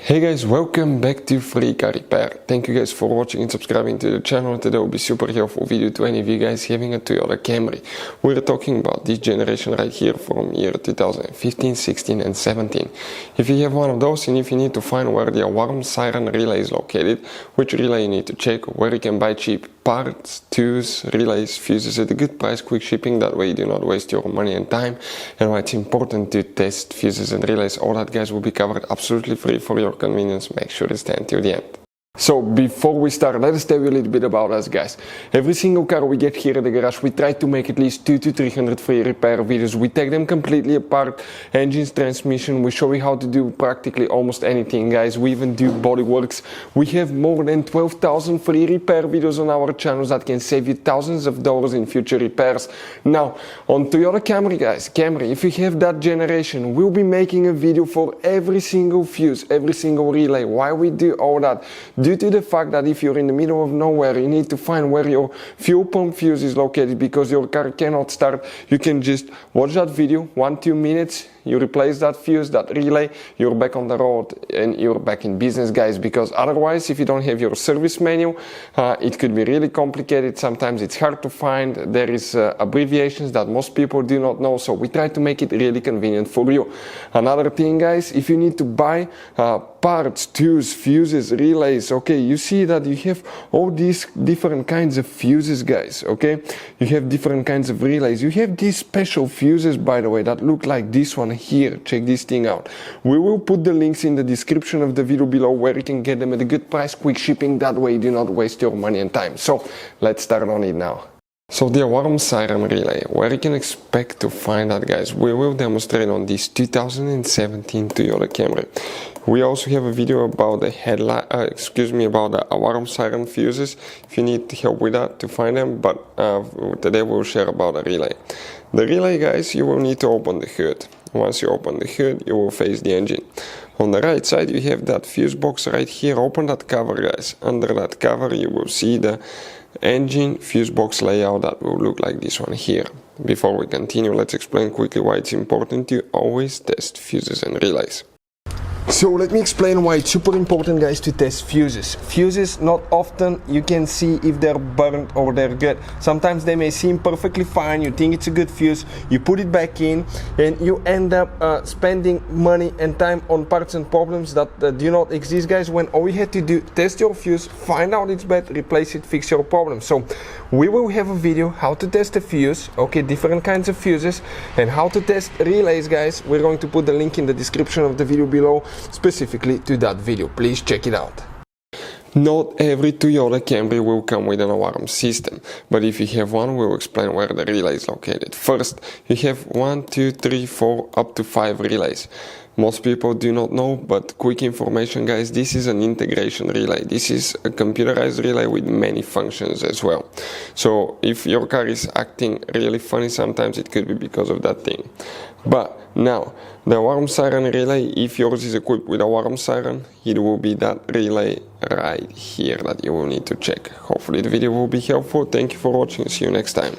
Hey guys, welcome back to Free Car Repair. Thank you guys for watching and subscribing to the channel. Today will be super helpful video to any of you guys having a Toyota Camry. We're talking about this generation right here from year 2015, 16 and 17. If you have one of those and if you need to find where the alarm siren relay is located, which relay you need to check, where you can buy cheap parts, tools, relays, fuses at a good price, quick shipping, that way you do not waste your money and time, and why it's important to test fuses and relays, all that guys will be covered absolutely free for your convenience. Make sure to stay until the end. So before we start, let us tell you a little bit about us guys. Every single car we get here at the garage, we try to make at least 200 to 300 free repair videos. We take them completely apart, engines, transmission, we show you how to do practically almost anything guys. We even do body works. We have more than 12,000 free repair videos on our channels that can save you thousands of dollars in future repairs. Now on Toyota Camry guys, if you have that generation, we'll be making a video for every single fuse, every single relay. Why we do all that? Due to the fact that if you're in the middle of nowhere, you need to find where your fuel pump fuse is located because your car cannot start. You can just watch that video, 1-2 minutes, you replace that fuse, that relay, you're back on the road and you're back in business guys, because otherwise if you don't have your service manual, it could be really complicated. Sometimes it's hard to find. There is abbreviations that most people do not know, so we try to make it really convenient for you. Another thing guys, if you need to buy parts, tools, fuses, relays, okay, you see that you have all these different kinds of fuses guys, okay, you have different kinds of relays, you have these special fuses by the way that look like this one here. Check this thing out. We will put the links in the description of the video below where you can get them at a good price, quick shipping, that way you do not waste your money and time. So let's start on it now. So the alarm siren relay, where you can expect to find that guys, we will demonstrate on this 2017 Toyota Camry. We also have a video about the about the alarm siren fuses, if you need help with that to find them, but today we'll share about the relay. The relay guys, you will need to open the hood. Once you open the hood, you will face the engine. On the right side you have that fuse box right here. Open that cover guys. Under that cover you will see the engine fuse box layout that will look like this one here. Before we continue, let's explain quickly why it's important to always test fuses and relays. So let me explain why it's super important guys to test fuses. Fuses, not often you can see if they're burnt or they're good. Sometimes they may seem perfectly fine, you think it's a good fuse, you put it back in and you end up spending money and time on parts and problems that do not exist guys, when all you had to do, test your fuse, find out it's bad, replace it, fix your problem. So we will have a video how to test a fuse, okay, different kinds of fuses, and how to test relays guys. We're going to put the link in the description of the video below specifically to that video. Please check it out. Not every Toyota Camry will come with an alarm system, but if you have one, we'll explain where the relay is located. First, you have 1, 2, 3, 4, up to 5 relays. Most people do not know, but quick information guys, this is an integration relay. This is a computerized relay with many functions as well. So if your car is acting really funny, sometimes it could be because of that thing. But now, the alarm siren relay, if yours is equipped with alarm siren, it will be that relay right here that you will need to check. Hopefully the video will be helpful. Thank you for watching. See you next time.